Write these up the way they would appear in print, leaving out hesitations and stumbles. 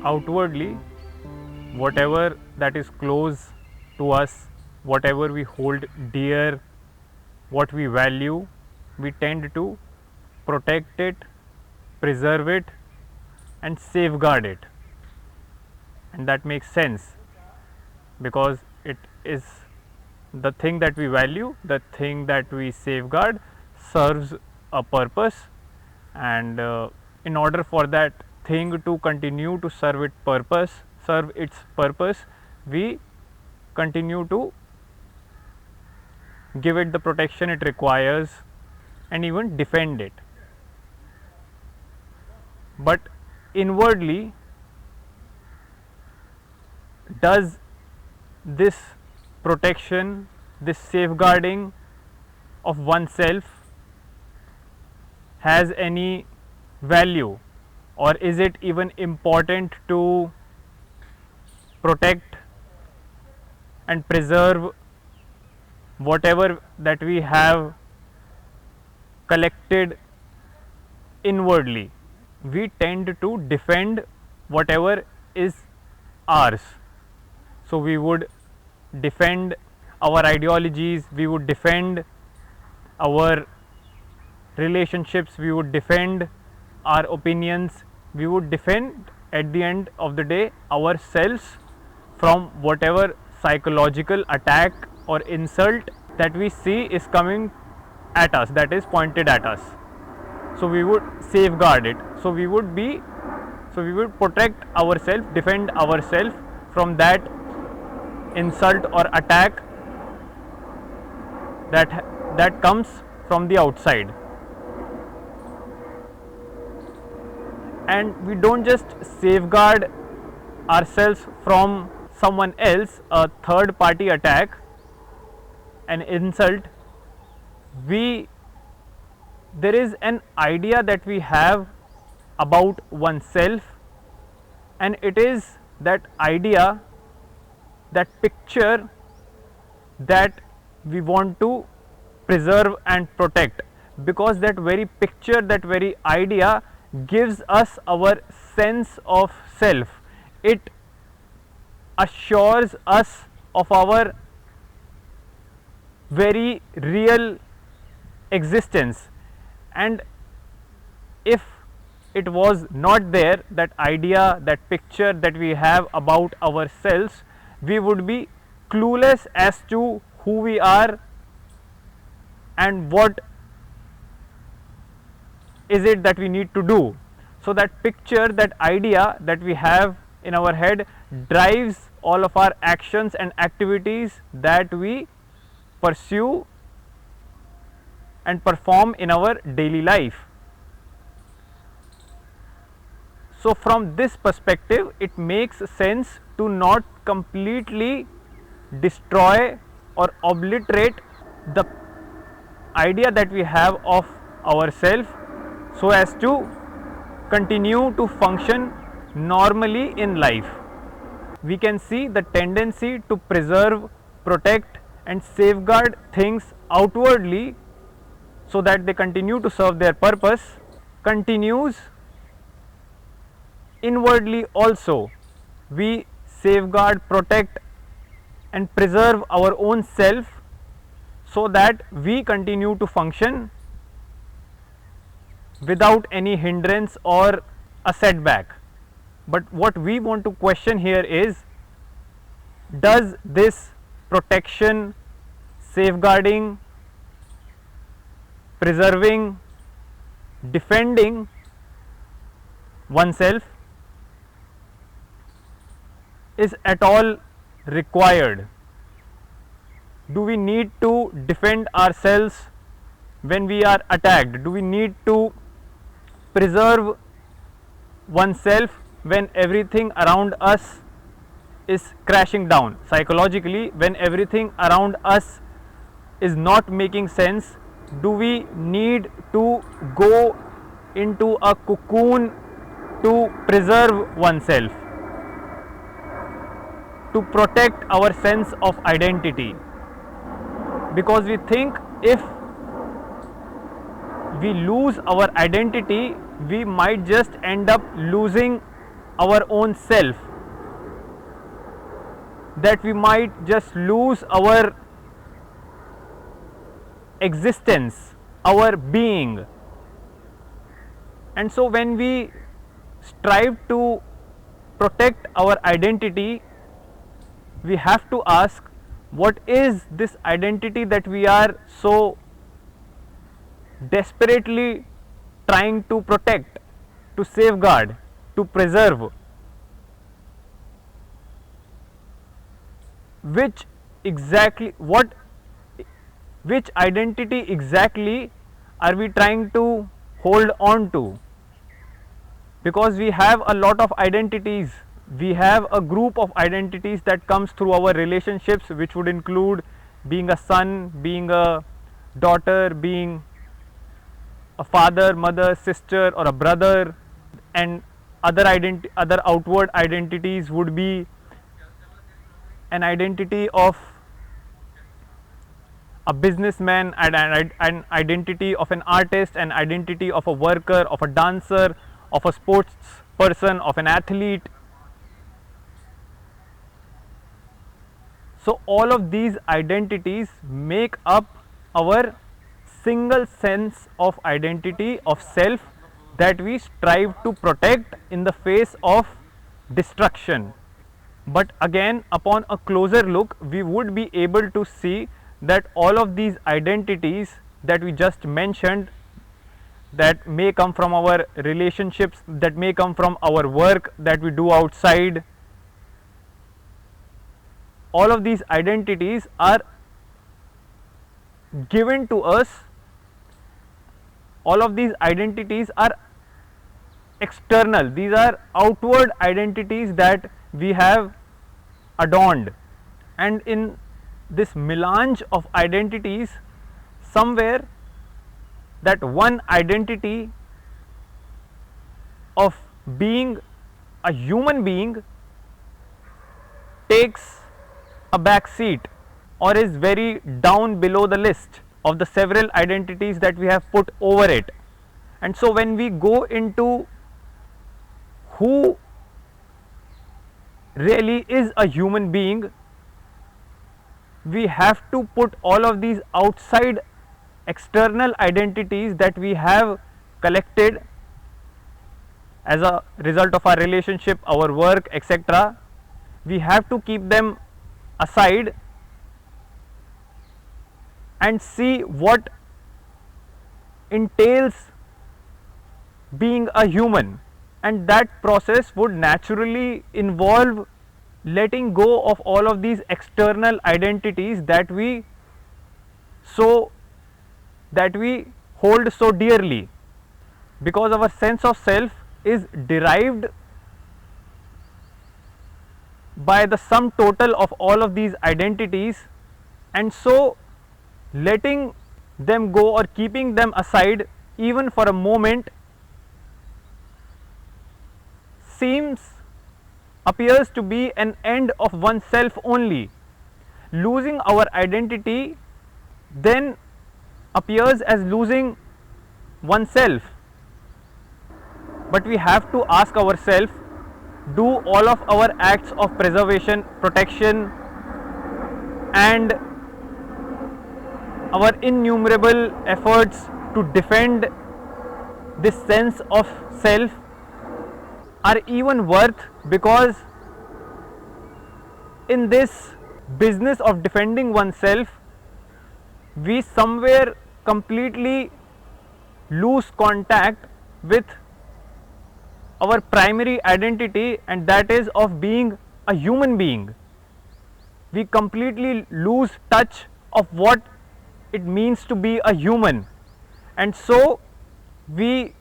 outwardly, whatever that is close to us, whatever we hold dear, what we value, we tend to protect it, preserve it, and safeguard it. And that makes sense because it is the thing that we value, the thing that we safeguard serves a purpose, and in order for that thing to continue to serve its purpose, we continue to give it the protection it requires and even defend it. But inwardly, does this protection, this safeguarding of oneself has any value, or is it even important to protect and preserve whatever that we have collected inwardly? We tend to defend whatever is ours. So we would defend our ideologies, we would defend our relationships, we would defend our opinions, we would defend at the end of the day ourselves from whatever psychological attack or insult that we see is coming at us, that is pointed at us. So we would safeguard it. So we would protect ourselves, defend ourselves from that insult or attack that comes from the outside. And we don't just safeguard ourselves from someone else, a third party attack, an insult. There is an idea that we have about oneself, and it is that idea, that picture that we want to preserve and protect, because that very picture, that very idea gives us our sense of self. It assures us of our very real existence, and if it was not there, that idea, that picture that we have about ourselves, we would be clueless as to who we are and what is it that we need to do. So that picture, that idea that we have in our head drives all of our actions and activities that we pursue and perform in our daily life. So from this perspective, it makes sense to not completely destroy or obliterate the idea that we have of ourselves, so as to continue to function normally in life. We can see the tendency to preserve, protect and safeguard things outwardly so that they continue to serve their purpose continues inwardly also. We safeguard, protect and preserve our own self so that we continue to function without any hindrance or a setback. But what we want to question here is, does this protection, safeguarding, preserving, defending oneself is at all required? Do we need to defend ourselves when we are attacked? Do we need to preserve oneself when everything around us is crashing down? Psychologically, when everything around us is not making sense, do we need to go into a cocoon to preserve oneself, to protect our sense of identity? Because we think if we lose our identity, we might just end up losing our own self, that we might just lose our existence, our being. And so when we strive to protect our identity, we have to ask, what is this identity that we are so desperately trying to protect, to safeguard, to preserve? Which exactly, which identity exactly are we trying to hold on to? Because we have a lot of identities, we have a group of identities that comes through our relationships, which would include being a son, being a daughter, being a father, mother, sister, or a brother. And other outward identities would be an identity of a businessman, an identity of an artist, an identity of a worker, of a dancer, of a sports person, of an athlete. So all of these identities make up our single sense of identity, of self, that we strive to protect in the face of destruction. But again, upon a closer look, we would be able to see that all of these identities that we just mentioned, that may come from our relationships, that may come from our work that we do outside, all of these identities are given to us. All of these identities are external, these are outward identities that we have adorned. And in this melange of identities, somewhere that one identity of being a human being takes a back seat, or is very down below the list of the several identities that we have put over it. And so when we go into who really is a human being, we have to put all of these outside external identities that we have collected as a result of our relationship, our work, etc. We have to keep them aside and see what entails being a human. And that process would naturally involve letting go of all of these external identities that we hold so dearly, because our sense of self is derived by the sum total of all of these identities. And so letting them go or keeping them aside even for a moment appears to be an end of oneself only. Losing our identity then appears as losing oneself. But we have to ask ourselves, do all of our acts of preservation, protection, and our innumerable efforts to defend this sense of self are even worth? Because in this business of defending oneself, we somewhere completely lose contact with our primary identity, and that is of being a human being. We completely lose touch of what it means to be a human, and so we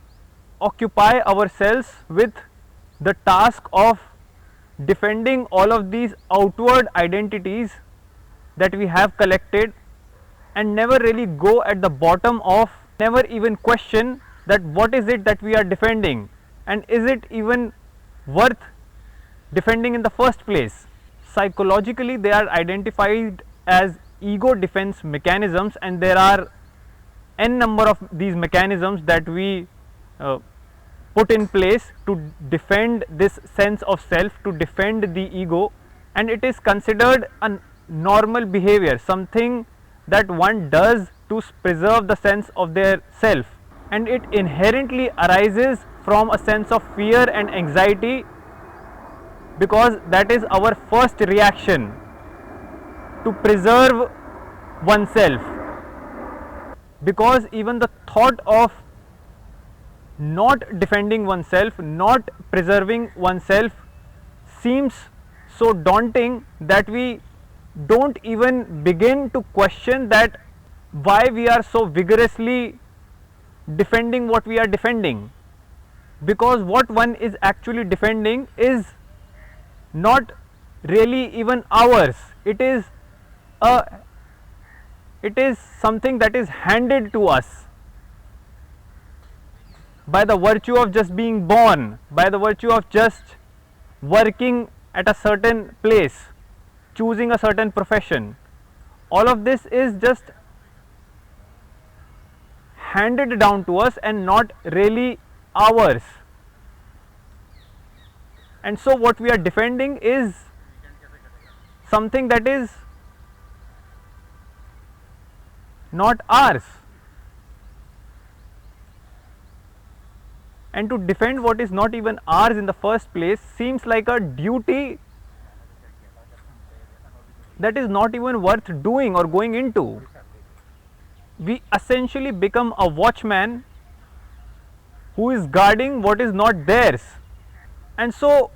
occupy ourselves with the task of defending all of these outward identities that we have collected, and never really go at the bottom of, never even question that what is it that we are defending, and is it even worth defending in the first place. Psychologically, they are identified as ego defense mechanisms, and there are n number of these mechanisms that we put in place to defend this sense of self, to defend the ego, and it is considered a normal behavior, something that one does to preserve the sense of their self, and it inherently arises from a sense of fear and anxiety, because that is our first reaction to preserve oneself, because even the thought of not defending oneself, not preserving oneself seems so daunting that we don't even begin to question that why we are so vigorously defending what we are defending, because what one is actually defending is not really even ours. It is something that is handed to us by the virtue of just being born, by the virtue of just working at a certain place, choosing a certain profession. All of this is just handed down to us and not really ours. And so what we are defending is something that is not ours. And to defend what is not even ours in the first place seems like a duty that is not even worth doing or going into. We essentially become a watchman who is guarding what is not theirs. And so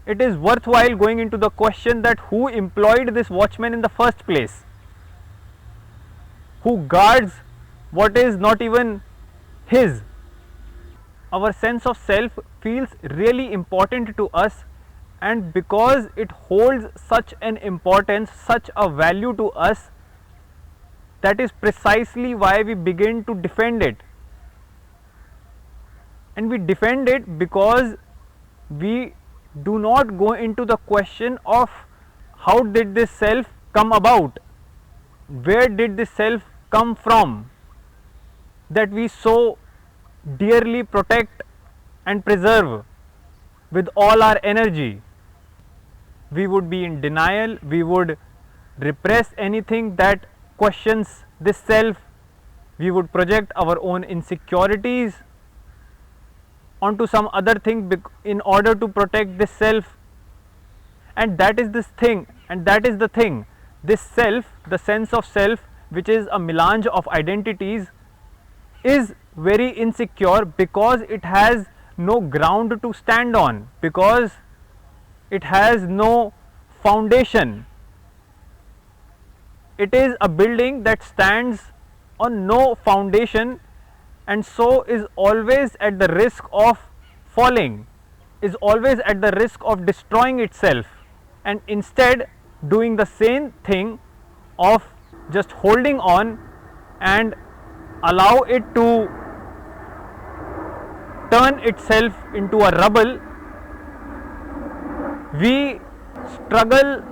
it is worthwhile going into the question that who employed this watchman in the first place, who guards what is not even his. Our sense of self feels really important to us, and because it holds such an importance, such a value to us, that is precisely why we begin to defend it. And we defend it because we do not go into the question of how did this self come about, where did this self come from, that we so dearly protect and preserve with all our energy. We would be in denial, we would repress anything that questions this self, we would project our own insecurities onto some other thing in order to protect this self. And that is this thing, and that is the thing, this self, the sense of self, which is a melange of identities, is very insecure because it has no ground to stand on, because it has no foundation. It is a building that stands on no foundation, and so is always at the risk of falling, is always at the risk of destroying itself, and instead doing the same thing of just holding on and allow it to turn itself into a rubble. We struggle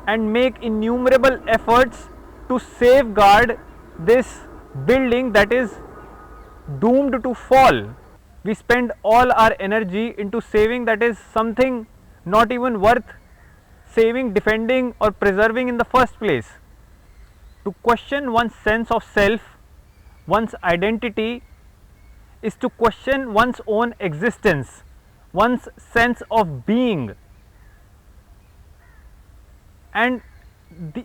and make innumerable efforts to safeguard this building that is doomed to fall. We spend all our energy into saving that is something not even worth saving, defending or preserving in the first place. To question one's sense of self, one's identity, is to question one's own existence, one's sense of being. And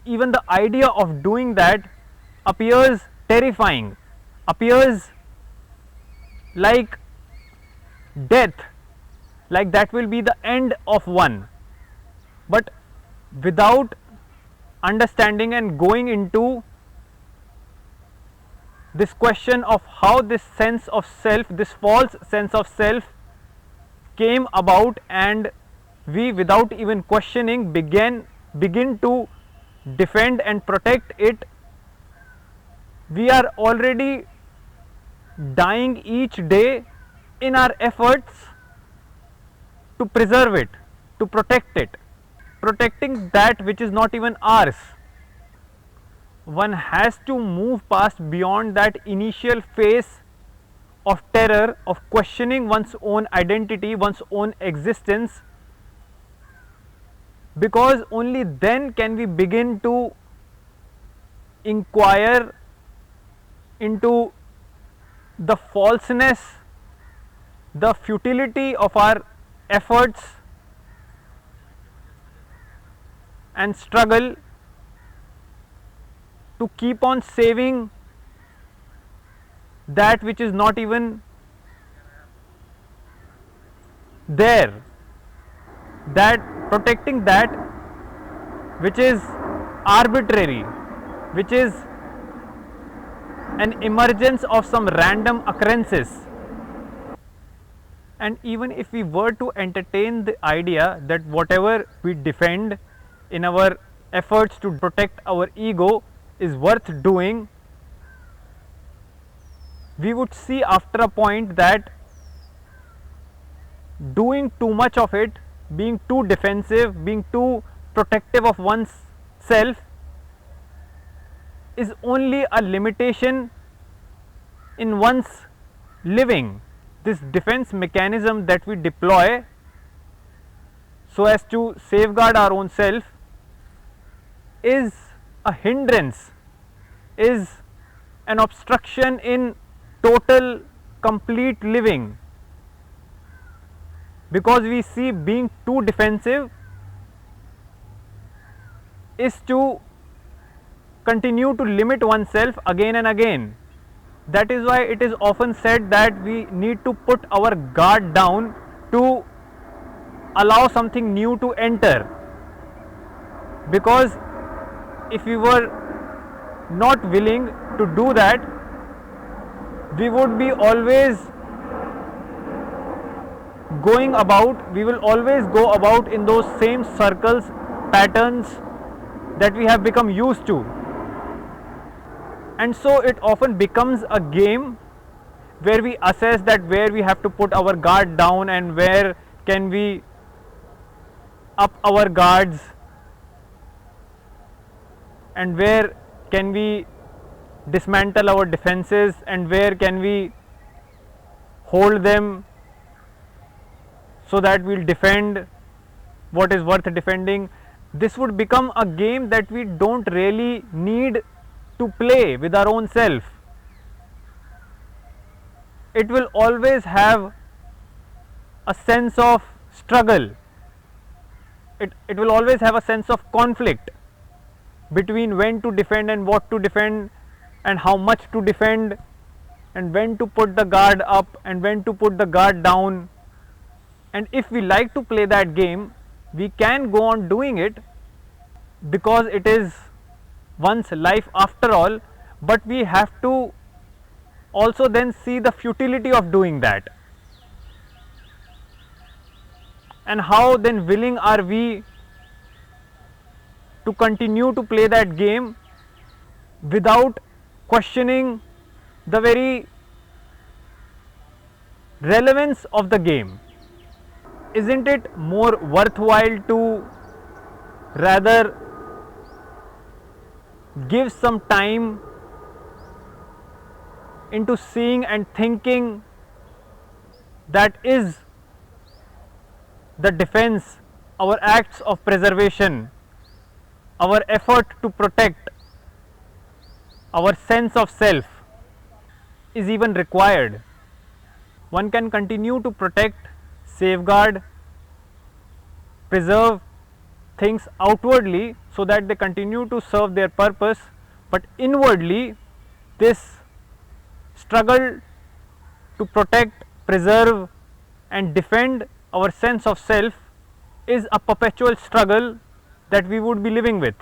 even the idea of doing that appears terrifying, appears like death, like that will be the end of one. But without understanding and going into this question of how this sense of self, this false sense of self came about, and we without even questioning begin to defend and protect it, we are already dying each day in our efforts to preserve it, to protect it, protecting that which is not even ours. One has to move past beyond that initial phase of terror of questioning one's own identity, one's own existence, because only then can we begin to inquire into the falseness, the futility of our efforts and struggle to keep on saving that which is not even there, that protecting that which is arbitrary, which is an emergence of some random occurrences. And even if we were to entertain the idea that whatever we defend in our efforts to protect our ego is worth doing, we would see after a point that doing too much of it, being too defensive, being too protective of one's self is only a limitation in one's living. This defense mechanism that we deploy so as to safeguard our own self is a hindrance, is an obstruction in total complete living, because we see being too defensive is to continue to limit oneself again and again. That is why it is often said that we need to put our guard down to allow something new to enter, because if we were not willing to do that, we would be always going about, we will always go about in those same circles, patterns that we have become used to. And so it often becomes a game where we assess that where we have to put our guard down and where can we up our guards and where can we dismantle our defenses and where can we hold them so that we'll defend what is worth defending. This would become a game that we don't really need to play with our own self. It will always have a sense of struggle. It will always have a sense of conflict between when to defend and what to defend and how much to defend and when to put the guard up and when to put the guard down. And if we like to play that game, we can go on doing it because it is one's life after all, but we have to also then see the futility of doing that. And how then willing are we to continue to play that game without questioning the very relevance of the game? Isn't it more worthwhile to rather give some time into seeing and thinking that is the defense, our acts of preservation, our effort to protect our sense of self is even required? One can continue to protect, safeguard, preserve things outwardly so that they continue to serve their purpose, but inwardly this struggle to protect, preserve and defend our sense of self is a perpetual struggle that we would be living with.